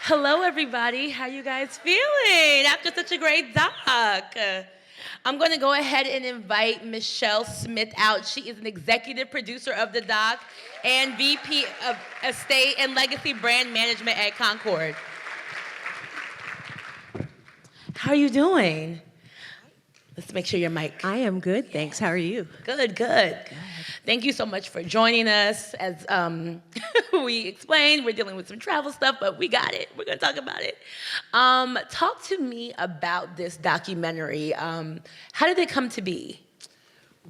Hello, everybody. How you guys feeling after such a great doc? I'm going to go ahead and invite Michelle Smith out. She is an executive producer of the doc and VP of Estate and Legacy Brand Management at Concord. How are you doing? Let's make sure your mic. I am good, thanks. How are you? Good, good. Thank you so much for joining us. As we explained, we're dealing with some travel stuff, but we got it. We're gonna talk about it. Talk to me about this documentary. How did it come to be?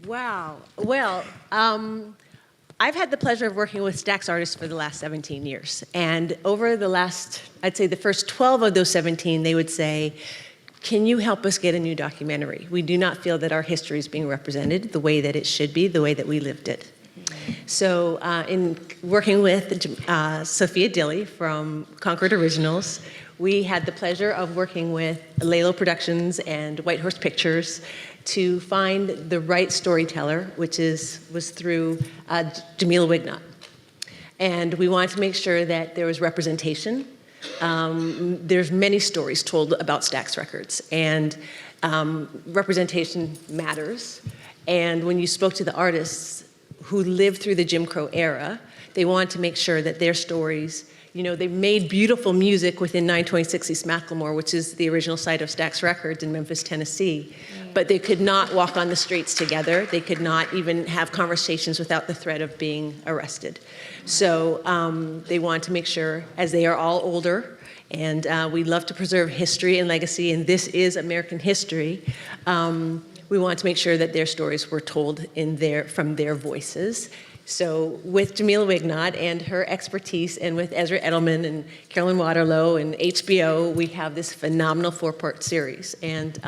Wow. Well, I've had the pleasure of working with Stax artists for the last 17 years. And over the last, I'd say the first 12 of those 17, they would say, can you help us get a new documentary? We do not feel that our history is being represented the way that it should be, the way that we lived it. So in working with Sophia Dilley from Concord Originals, we had the pleasure of working with Lalo Productions and White Horse Pictures to find the right storyteller, which was through Jamila Wignot. And we wanted to make sure that there was representation. There's many stories told about Stax Records, and representation matters. And when you spoke to the artists who lived through the Jim Crow era, they wanted to make sure that their stories, you know, they made beautiful music within 926 East Macklemore, which is the original site of Stax Records in Memphis, Tennessee. But they could not walk on the streets together. They could not even have conversations without the threat of being arrested. So they wanted to make sure, as they are all older, and we love to preserve history and legacy, and this is American history, we wanted to make sure that their stories were told from their voices. So with Jamila Wignot and her expertise, and with Ezra Edelman and Carolyn Waterlow and HBO, we have this phenomenal 4-part series. And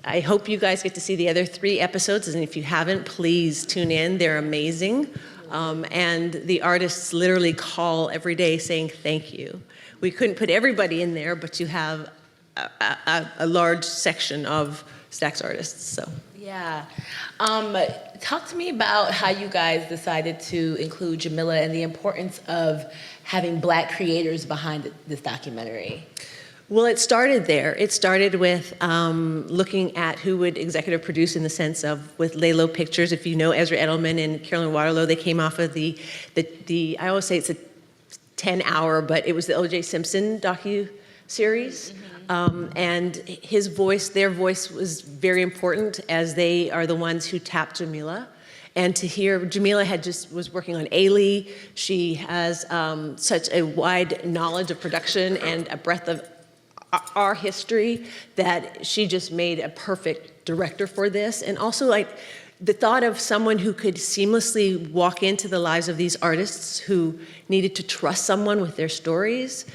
I hope you guys get to see the other 3 episodes, and if you haven't, please tune in. They're amazing. And the artists literally call every day saying thank you. We couldn't put everybody in there, but you have a large section of Stax artists, so. Yeah. Talk to me about how you guys decided to include Jamila and the importance of having Black creators behind this documentary. Well, it started there. It started with looking at who would executive produce, in the sense of with Lalo Pictures. If you know Ezra Edelman and Carolyn Waterlow, they came off of the I always say it's a 10-hour, but it was the O.J. Simpson docu-series. And his voice, their voice was very important, as they are the ones who tapped Jamila. And to hear, Jamila was working on Ailey. She has such a wide knowledge of production and a breadth of our history that she just made a perfect director for this. And also, like, the thought of someone who could seamlessly walk into the lives of these artists who needed to trust someone with their stories,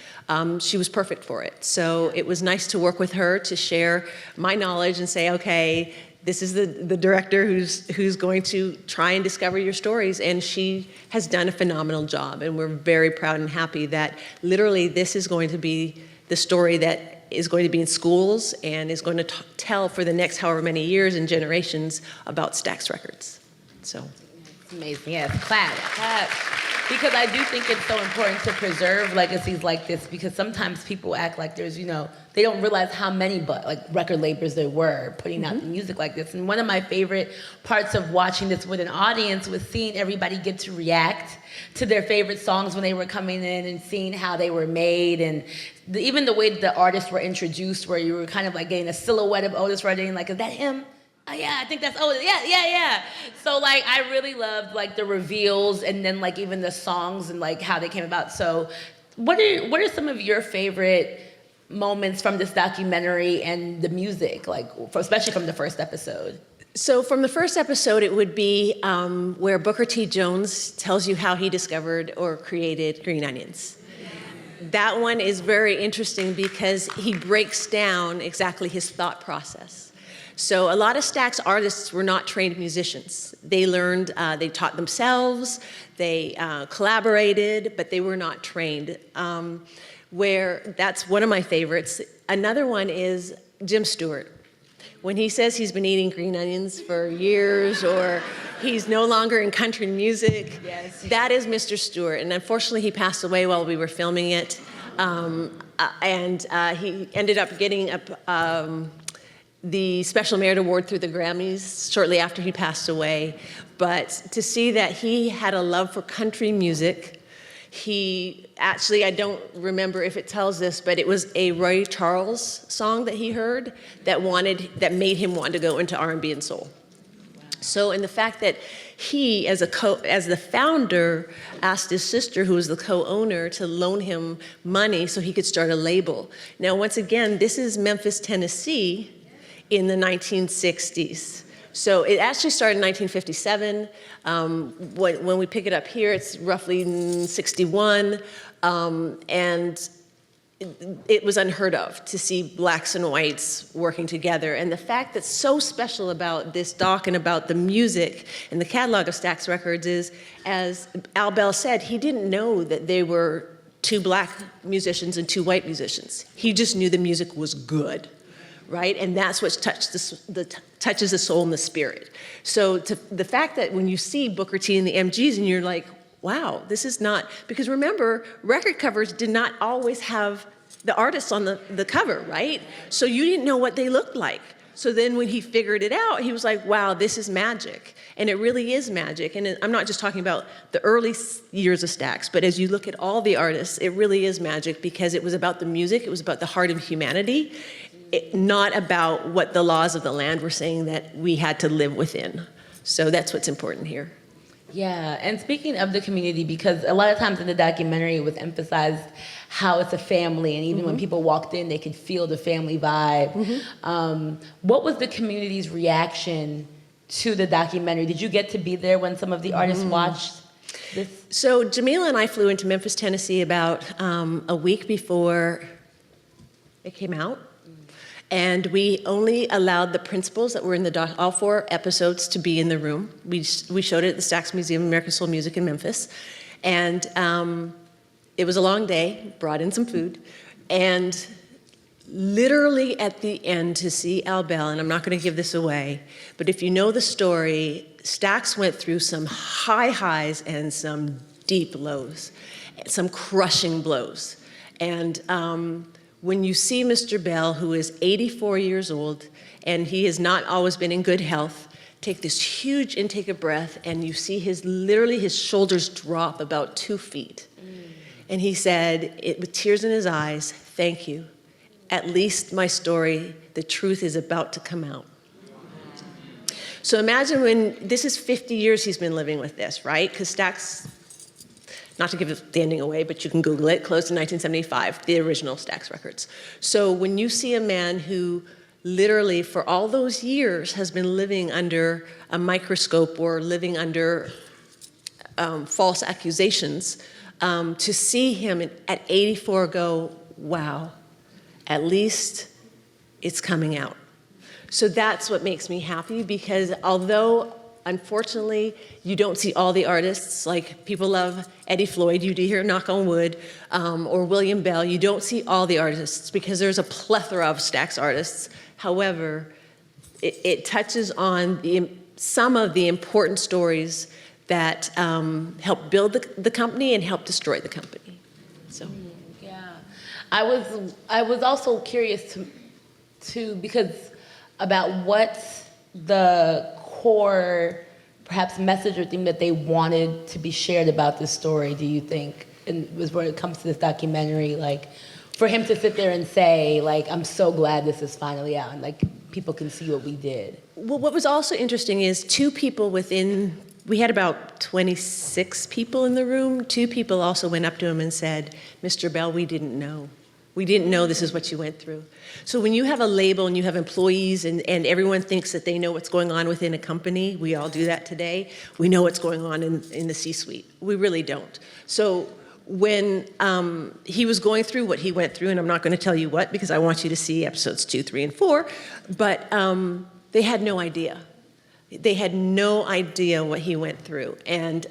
she was perfect for it. So it was nice to work with her to share my knowledge and say, okay, this is the director who's going to try and discover your stories, and she has done a phenomenal job. And we're very proud and happy that literally this is going to be the story that is going to be in schools and is going to tell for the next however many years and generations about Stax Records. So. It's amazing, yes, clap. Because I do think it's so important to preserve legacies like this, because sometimes people act like there's, you know, they don't realize how many record labels there were putting out music like this. And one of my favorite parts of watching this with an audience was seeing everybody get to react to their favorite songs when they were coming in, and seeing how they were made, and even the way that the artists were introduced, where you were kind of like getting a silhouette of Otis running, like, is that him? Oh yeah, I think that's Otis. Yeah. So like, I really loved like the reveals, and then like even the songs and like how they came about. So what are some of your favorite moments from this documentary and the music, like especially from the first episode? So from the first episode, it would be where Booker T. Jones tells you how he discovered or created Green Onions. That one is very interesting because he breaks down exactly his thought process. So a lot of Stax artists were not trained musicians. They learned, they taught themselves, they collaborated, but they were not trained. Where that's one of my favorites. Another one is Jim Stewart. When he says he's been eating green onions for years, or he's no longer in country music, yes, that is Mr. Stewart. And unfortunately, he passed away while we were filming it. He ended up getting the Special Merit Award through the Grammys shortly after he passed away. But to see that he had a love for country music, he actually, I don't remember if it tells this, but it was a Ray Charles song that he heard that made him want to go into R&B and soul. So, and the fact that he, as the founder, asked his sister, who was the co-owner, to loan him money so he could start a label. Now, once again, this is Memphis, Tennessee in the 1960s. So it actually started in 1957. When we pick it up here, it's roughly 61. And it was unheard of to see blacks and whites working together. And the fact that's so special about this doc and about the music and the catalog of Stax Records is, as Al Bell said, he didn't know that they were two black musicians and two white musicians. He just knew the music was good, right? And that's what touches the soul and the spirit. So the fact that when you see Booker T and the MGs and you're like, wow, this is not, because remember, record covers did not always have the artists on the cover, right? So you didn't know what they looked like. So then when he figured it out, he was like, wow, this is magic. And it really is magic. And I'm not just talking about the early years of Stax, but as you look at all the artists, it really is magic because it was about the music, it was about the heart of humanity, not about what the laws of the land were saying that we had to live within. So that's what's important here. Yeah, and speaking of the community, because a lot of times in the documentary it was emphasized how it's a family, and even when people walked in, they could feel the family vibe. What was the community's reaction to the documentary? Did you get to be there when some of the artists watched this? So Jamila and I flew into Memphis, Tennessee about a week before it came out. And we only allowed the principals that were in all 4 episodes to be in the room. We showed it at the Stax Museum of American Soul Music in Memphis. And it was a long day, brought in some food. And literally at the end to see Al Bell, and I'm not going to give this away, but if you know the story, Stax went through some high highs and some deep lows, some crushing blows. And when you see Mr. Bell, who is 84 years old, and he has not always been in good health, take this huge intake of breath, and you see literally his shoulders drop about 2 feet. And he said, with tears in his eyes, thank you. At least my story, the truth is about to come out. So imagine this is 50 years he's been living with this, right? Because Stax, not to give the ending away, but you can Google it, closed in 1975, the original Stax Records. So when you see a man who literally for all those years has been living under a microscope or living under false accusations, to see him at 84 go, wow, at least it's coming out. So that's what makes me happy, because although unfortunately, you don't see all the artists, like people love Eddie Floyd, you do hear Knock on Wood, or William Bell. You don't see all the artists because there's a plethora of Stax artists. However, it touches on some of the important stories that help build the company and help destroy the company. So, yeah, I was also curious to because about what the core, perhaps message or theme that they wanted to be shared about this story, do you think? And was when it comes to this documentary, like, for him to sit there and say, like, I'm so glad this is finally out, and like, people can see what we did. Well, what was also interesting is 2 people we had about 26 people in the room. 2 people also went up to him and said, Mr. Bell, we didn't know. We didn't know this is what you went through. So when you have a label and you have employees and everyone thinks that they know what's going on within a company, we all do that today, we know what's going on in the C-suite. We really don't. So when he was going through what he went through, and I'm not going to tell you what because I want you to see episodes 2, 3, and 4, but they had no idea. They had no idea what he went through. And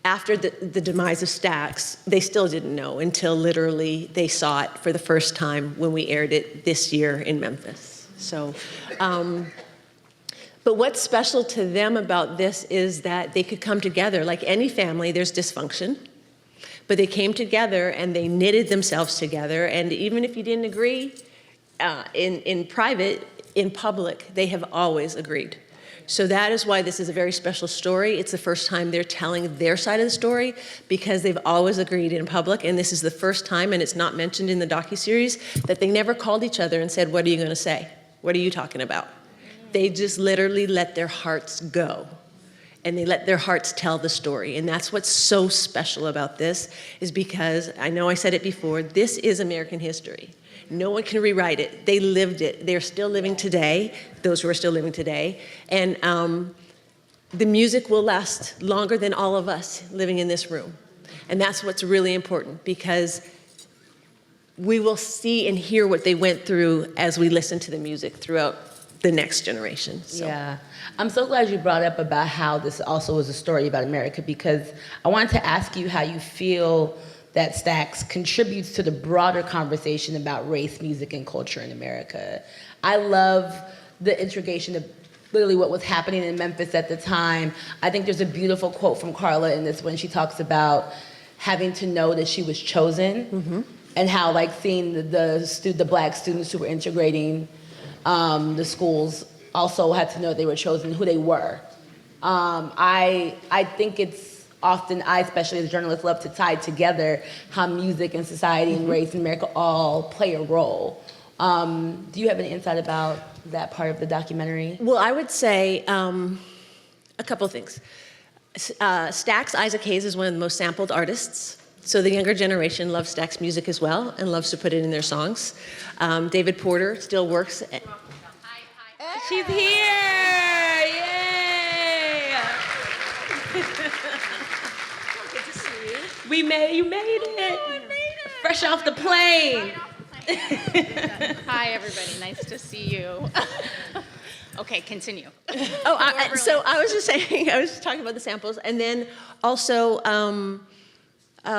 after the demise of Stax, they still didn't know until literally they saw it for the first time when we aired it this year in Memphis. So, but what's special to them about this is that they could come together. Like any family, there's dysfunction, But they came together and they knitted themselves together, and even if you didn't agree in private, in public, they have always agreed. So that is why this is a very special story. It's the first time they're telling their side of the story because they've always agreed in public, and this is the first time, and it's not mentioned in the docuseries, that they never called each other and said, what are you gonna say? What are you talking about? They just literally let their hearts go, and they let their hearts tell the story. And that's what's so special about this, is because, I know I said it before, this is American history. No one can rewrite it. They lived it. They're still living today, those who are still living today. And the music will last longer than all of us living in this room. And that's what's really important, because we will see and hear what they went through as we listen to the music throughout the next generation. So. Yeah. I'm so glad you brought up about how this also is a story about America, because I wanted to ask you how you feel that Stax contributes to the broader conversation about race, music, and culture in America. I love the integration of literally what was happening in Memphis at the time. I think there's a beautiful quote from Carla in this when she talks about having to know that she was chosen, and how like seeing the black students who were integrating the schools also had to know they were chosen, who they were. I think it's often, I especially as a journalist love to tie together how music and society and race in America all play a role. Do you have any insight about that part of the documentary? Well, I would say a couple of things. Stax, Isaac Hayes, is one of the most sampled artists. So the younger generation loves Stax music as well and loves to put it in their songs. David Porter still works. She's here! Yay! Good to see you. You made it! Oh, I made it! Fresh off the plane! Hi, everybody. Nice to see you. Okay, continue. So I was just saying, I was just talking about the samples, and then also, we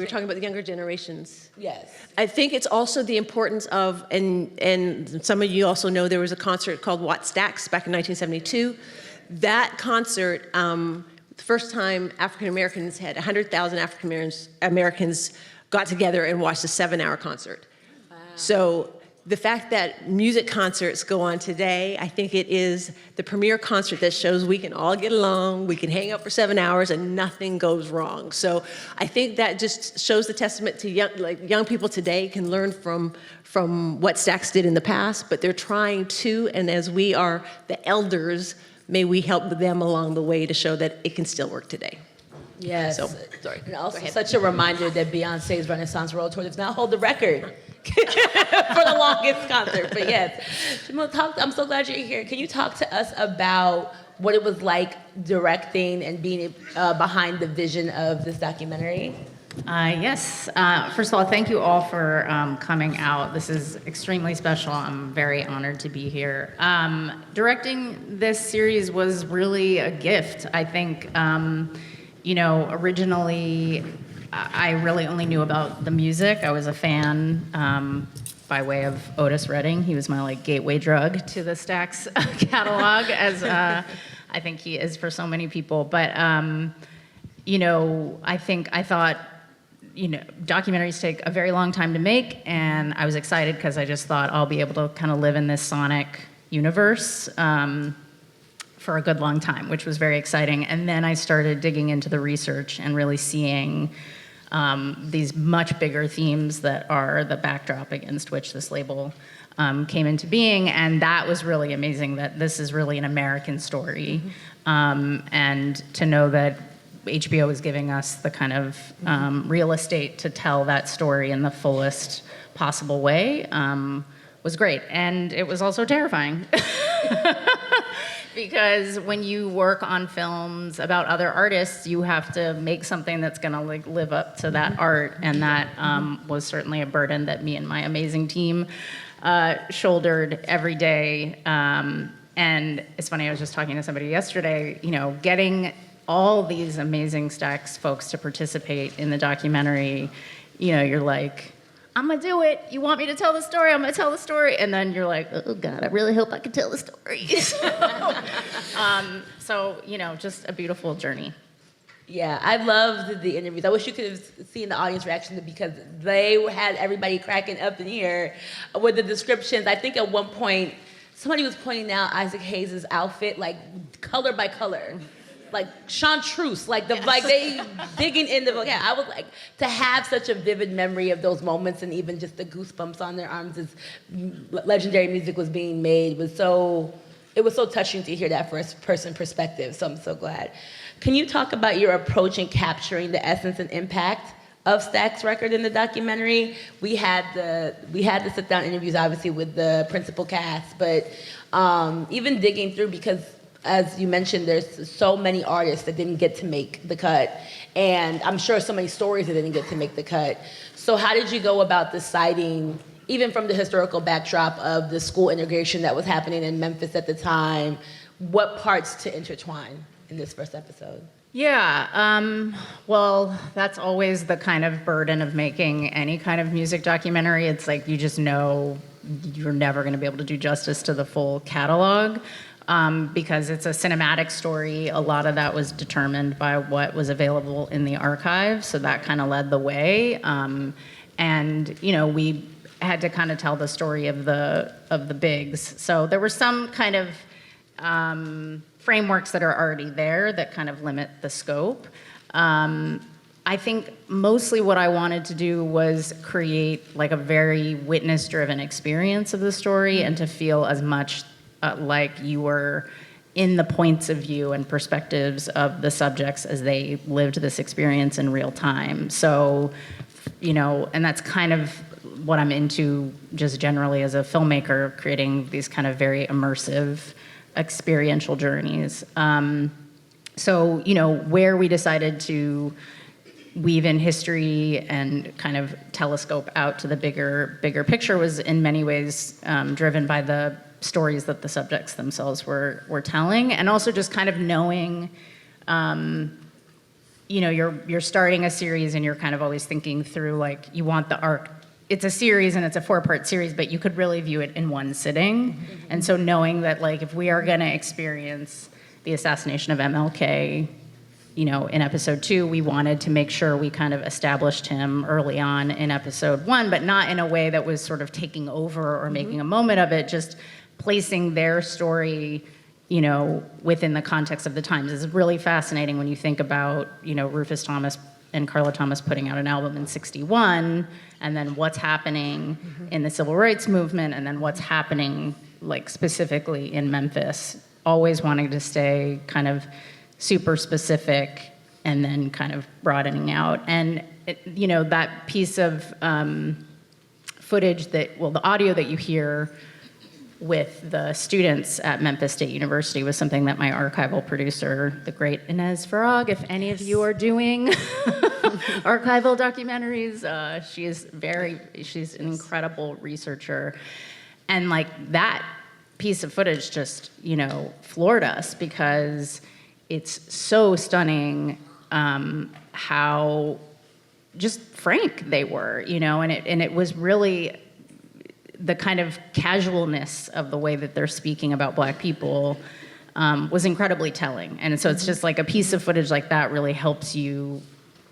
were talking about the younger generations. Yes. I think it's also the importance of, and some of you also know there was a concert called What Stax back in 1972. That concert, the first time African Americans had 100,000 African Americans got together and watched a 7-hour concert. Wow. So the fact that music concerts go on today, I think it is the premier concert that shows we can all get along, we can hang out for 7 hours and nothing goes wrong. So I think that just shows the testament to young people today can learn from what Stax did in the past, but they're trying to, and as we are the elders, may we help them along the way to show that it can still work today. Yes. So, sorry. And also such a reminder that Beyonce's Renaissance World Tour does not hold the record for the longest concert. But yes, Jamila, I'm so glad you're here. Can you talk to us about what it was like directing and being behind the vision of this documentary? Yes. First of all, thank you all for coming out. This is extremely special. I'm very honored to be here. Directing this series was really a gift. I think, originally I really only knew about the music. I was a fan by way of Otis Redding. He was my gateway drug to the Stax catalog, as I think he is for so many people. But I thought documentaries take a very long time to make, and I was excited because I just thought I'll be able to kind of live in this sonic universe for a good long time, which was very exciting. And then I started digging into the research and really seeing these much bigger themes that are the backdrop against which this label came into being, and that was really amazing, that this is really an American story, and to know that HBO is giving us the kind of real estate to tell that story in the fullest possible way was great. And it was also terrifying. Because when you work on films about other artists, you have to make something that's gonna live up to that art. And that was certainly a burden that me and my amazing team shouldered every day. And it's funny, I was just talking to somebody yesterday, getting all these amazing Stax folks to participate in the documentary, you're like, I'm gonna do it. You want me to tell the story? I'm gonna tell the story. And then you're like, oh God, I really hope I can tell the story. So, just a beautiful journey. Yeah, I loved the interviews. I wish you could have seen the audience reaction because they had everybody cracking up in here with the descriptions. I think at one point, somebody was pointing out Isaac Hayes' outfit, like color by color. Like chartreuse, like they digging in the, yeah, I was like, to have such a vivid memory of those moments and even just the goosebumps on their arms as legendary music was being made it was so touching to hear that first person perspective, so I'm so glad. Can you talk about your approach in capturing the essence and impact of Stax Record in the documentary? We had the sit down interviews obviously with the principal cast, but even digging through, because as you mentioned, there's so many artists that didn't get to make the cut, and I'm sure so many stories that didn't get to make the cut. So how did you go about deciding, even from the historical backdrop of the school integration that was happening in Memphis at the time, what parts to intertwine in this first episode? Yeah, well, that's always the kind of burden of making any kind of music documentary. It's like you just know you're never going to be able to do justice to the full catalog. Because it's a cinematic story. A lot of that was determined by what was available in the archive, so that kind of led the way. And we had to kind of tell the story of the bigs. So there were some kind of frameworks that are already there that kind of limit the scope. I think mostly what I wanted to do was create like a very witness-driven experience of the story and to feel as much like you were in the points of view and perspectives of the subjects as they lived this experience in real time. So, and that's kind of what I'm into just generally as a filmmaker, creating these kind of very immersive experiential journeys. So, where we decided to weave in history and kind of telescope out to the bigger picture was in many ways driven by the stories that the subjects themselves were telling, and also just kind of knowing, you're starting a series and you're kind of always thinking through, like, you want the arc. It's a series and it's a 4-part series, but you could really view it in one sitting. Mm-hmm. And so knowing that, like, if we are going to experience the assassination of MLK, in episode 2, we wanted to make sure we kind of established him early on in episode 1, but not in a way that was sort of taking over or making a moment of it, just placing their story, within the context of the times. Is really fascinating when you think about, Rufus Thomas and Carla Thomas putting out an album in '61, and then what's happening in the civil rights movement, and then what's happening, like, specifically in Memphis, always wanting to stay kind of super specific and then kind of broadening out. And, that piece of footage the audio that you hear with the students at Memphis State University was something that my archival producer, the great Inez Farag, if any of you are doing archival documentaries, she's an incredible researcher. And like that piece of footage just, floored us because it's so stunning how just frank they were, and it was really the kind of casualness of the way that they're speaking about Black people was incredibly telling. And so it's just like a piece of footage like that really helps you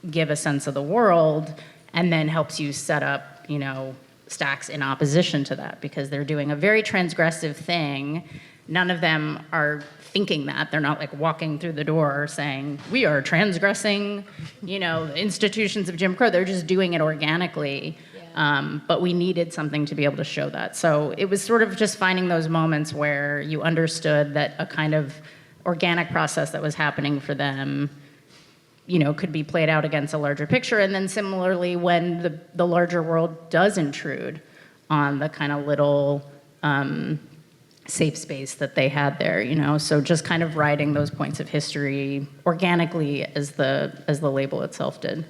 give a sense of the world and then helps you set up, Stax in opposition to that, because they're doing a very transgressive thing. None of them are thinking that. They're not like walking through the door saying, we are transgressing, the institutions of Jim Crow. They're just doing it organically. But we needed something to be able to show that. So it was sort of just finding those moments where you understood that a kind of organic process that was happening for them, could be played out against a larger picture. And then similarly, when the larger world does intrude on the kind of little safe space that they had there, so just kind of writing those points of history organically as the label itself did.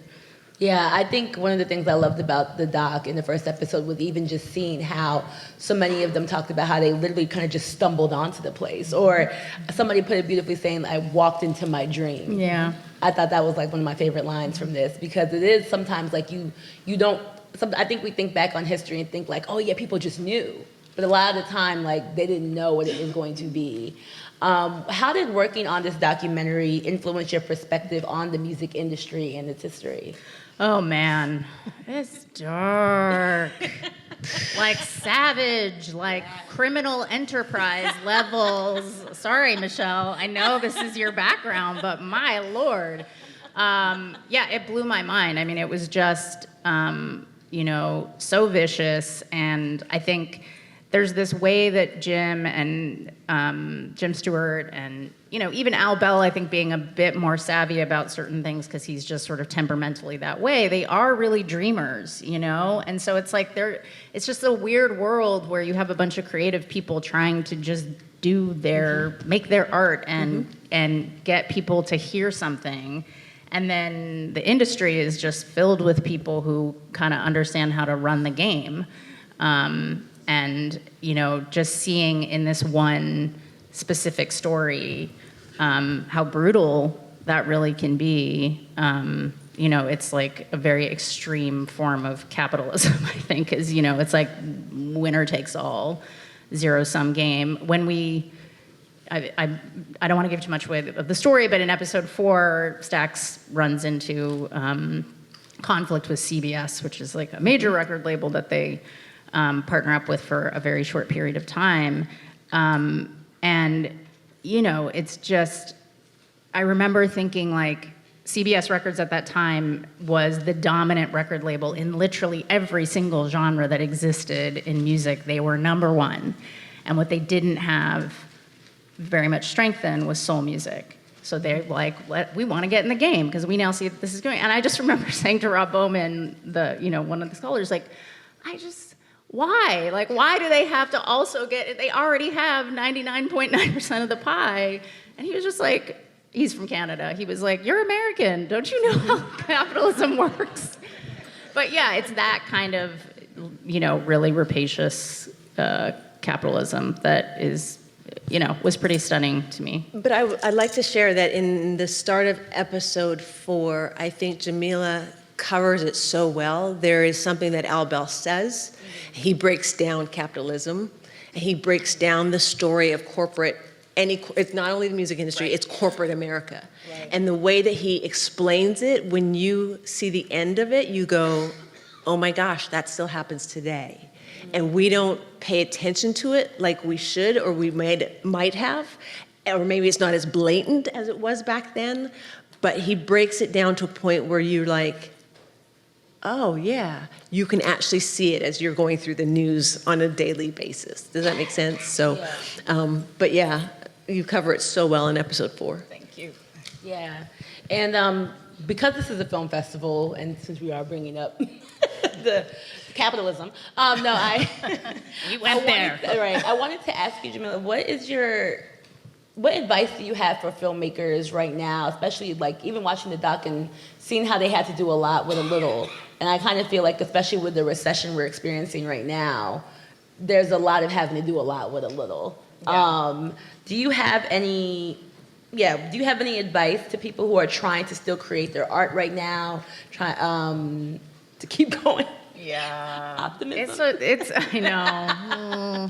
Yeah, I think one of the things I loved about the doc in the first episode was even just seeing how so many of them talked about how they literally kind of just stumbled onto the place. Or somebody put it beautifully saying, I walked into my dream. Yeah. I thought that was like one of my favorite lines from this, because it is sometimes like you don't, I think we think back on history and think like, oh yeah, people just knew. But but a lot of the time, like, they didn't know what it was going to be. How did working on this documentary influence your perspective on the music industry and its history? Oh man, it's dark. Like savage, like criminal enterprise levels. Sorry, Michelle, I know this is your background, but my Lord. Yeah, it blew my mind. I mean, it was just, so vicious. And I think there's this way that Jim and Jim Stewart and, even Al Bell, I think being a bit more savvy about certain things because he's just sort of temperamentally that way. They are really dreamers, And so it's like it's just a weird world where you have a bunch of creative people trying to just make their art and get people to hear something. And then the industry is just filled with people who kind of understand how to run the game. And, just seeing in this one specific story how brutal that really can be, it's like a very extreme form of capitalism, I think, is, it's like winner takes all, zero-sum game. When I don't want to give too much away of the story, but in episode 4, Stax runs into conflict with CBS, which is like a major record label that they partner up with for a very short period of time. And, it's just, I remember thinking like CBS Records at that time was the dominant record label in literally every single genre that existed in music. They were number one. And what they didn't have very much strength in was soul music. So they're like, we want to get in the game because we now see that this is going. And I just remember saying to Rob Bowman, one of the scholars, like, why? Like, why do they have to also get it? They already have 99.9% of the pie. And he was just like, he's from Canada. He was like, you're American. Don't you know how capitalism works? But yeah, it's that kind of, really rapacious capitalism that is, was pretty stunning to me. But I'd like to share that in the start of episode 4, I think Jamila covers it so well. There is something that Al Bell says. He breaks down capitalism. And he breaks down the story of corporate, it's not only the music industry, right. It's corporate America. Right. And the way that he explains it, when you see the end of it, you go, oh my gosh, that still happens today. And we don't pay attention to it like we should, or we might have, or maybe it's not as blatant as it was back then, but he breaks it down to a point where you're like, oh yeah, you can actually see it as you're going through the news on a daily basis. Does that make sense? So, but yeah, you cover it so well in episode 4. Thank you. Yeah, and because this is a film festival, and since we are bringing up the capitalism, You went there. Right. I wanted to ask you, Jamila, what advice do you have for filmmakers right now, especially like even watching the doc and seeing how they had to do a lot with a little? And I kind of feel like, especially with the recession we're experiencing right now, there's a lot of having to do a lot with a little. Yeah. Do you have any advice to people who are trying to still create their art right now, to keep going? Yeah. Optimism. I know.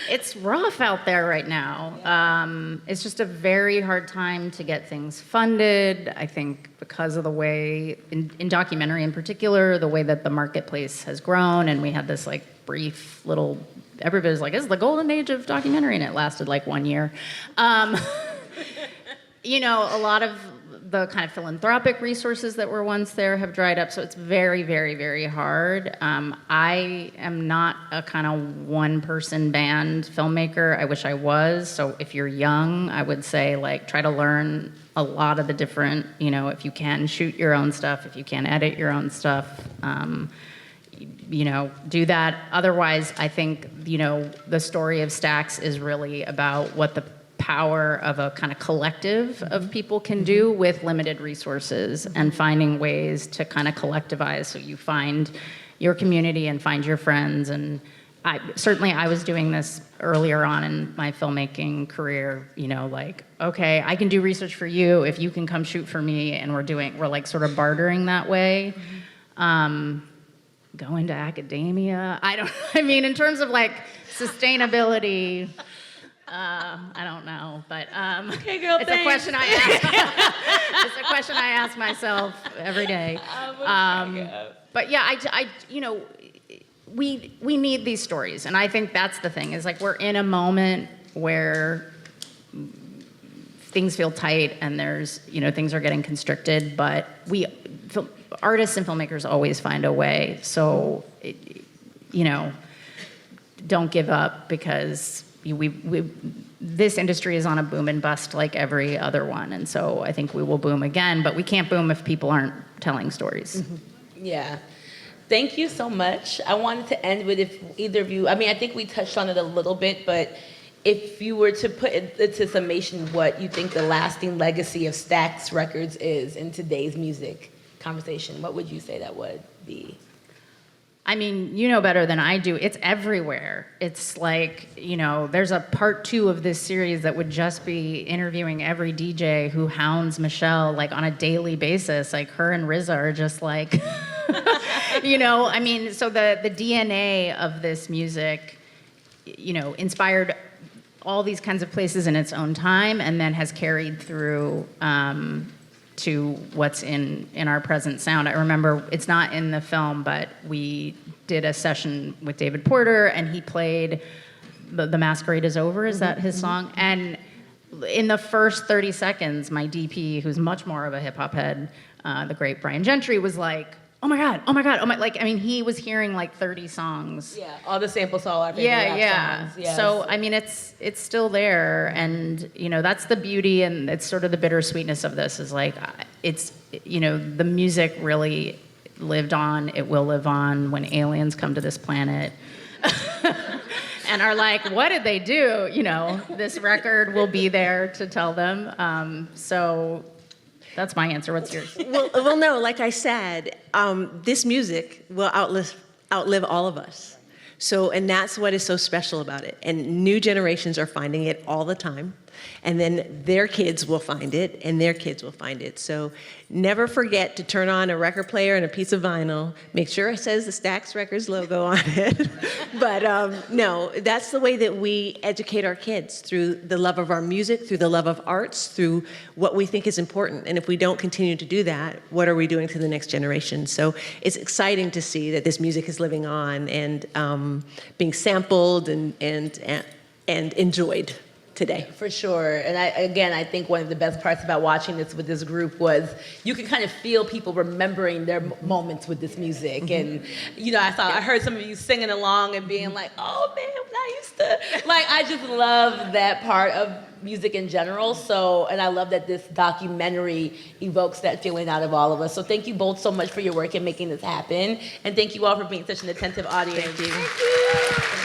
It's rough out there right now. It's just a very hard time to get things funded. I think because of the way, in documentary in particular, the way that the marketplace has grown, and we had this like brief little, everybody's like, it's the golden age of documentary, and it lasted like 1 year. A lot of the kind of philanthropic resources that were once there have dried up, so it's very, very, very hard. I am not a kind of one-person band filmmaker. I wish I was. So if you're young, I would say like try to learn a lot of the different, if you can shoot your own stuff, if you can edit your own stuff, do that. Otherwise, I think, the story of Stax is really about what the power of a kind of collective of people can do with limited resources, and finding ways to kind of collectivize so you find your community and find your friends. And I was doing this earlier on in my filmmaking career, like, okay, I can do research for you if you can come shoot for me, and we're like sort of bartering that way. go into academia. I mean, in terms of like sustainability, I don't know, but Okay, girl, it's thanks. a question I ask. It's a question I ask myself every day. But yeah, we need these stories, and I think that's the thing. Is like we're in a moment where things feel tight, and there's things are getting constricted, but artists and filmmakers always find a way. So don't give up, because this industry is on a boom and bust like every other one, and so I think we will boom again, but we can't boom if people aren't telling stories. Mm-hmm. Yeah. Thank you so much. I wanted to end with, if either of you, I mean, I think we touched on it a little bit, but if you were to put it into summation what you think the lasting legacy of Stax Records is in today's music conversation, what would you say that would be? I mean, you know better than I do. It's everywhere. It's like, there's a part 2 of this series that would just be interviewing every DJ who hounds Michelle like on a daily basis. Like her and RZA are just like, I mean, so the DNA of this music, inspired all these kinds of places in its own time, and then has carried through to what's in our present sound. I remember, it's not in the film, but we did a session with David Porter, and he played The Masquerade Is Over, is that his song? And in the first 30 seconds, my DP, who's much more of a hip-hop head, the great Brian Gentry, was like, oh my God, like, I mean, he was hearing like 30 songs. Yeah, all the samples, all our favorite rap songs. Yes. So, I mean, it's still there, and, that's the beauty, and it's sort of the bittersweetness of this, is like, it's, the music really lived on, it will live on when aliens come to this planet and are like, what did they do? This record will be there to tell them. So that's my answer. What's yours? Well, no, like I said, this music will outlive all of us. So, and that's what is so special about it. And new generations are finding it all the time. And then their kids will find it, and their kids will find it. So never forget to turn on a record player and a piece of vinyl. Make sure it says the Stax Records logo on it. But no, that's the way that we educate our kids, through the love of our music, through the love of arts, through what we think is important. And if we don't continue to do that, what are we doing to the next generation? So it's exciting to see that this music is living on and being sampled and enjoyed today. For sure. And I think one of the best parts about watching this with this group was you could kind of feel people remembering their moments with this music. Mm-hmm. And, I heard some of you singing along and being like, oh man, when I used to, like, I just love that part of music in general. So, and I love that this documentary evokes that feeling out of all of us. So thank you both so much for your work in making this happen. And thank you all for being such an attentive audience. Thank you. Thank you.